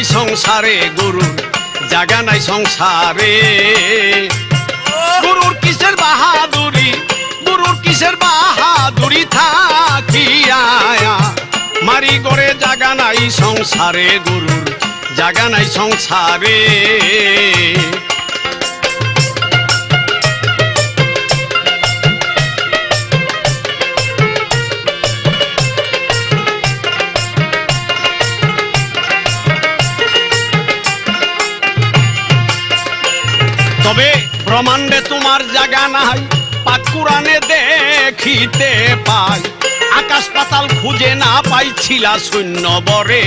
নাই সংসারে গুরুর জাগা নাই সংসারে গুরুর কিসের বাহাদুরি গুরুর কিসের বাহাদুরি থাকিয়া মারি গড়ে জাগা নাই সংসারে গুরুর জাগা নাই সংসারে তবে ব্রহ্মাণ্ডে তোমার জায়গা নাই পাক কুরআনে দেখিতে পাই আকাশ পাতাল খুঁজে না পাইছিলা শূন্য বরে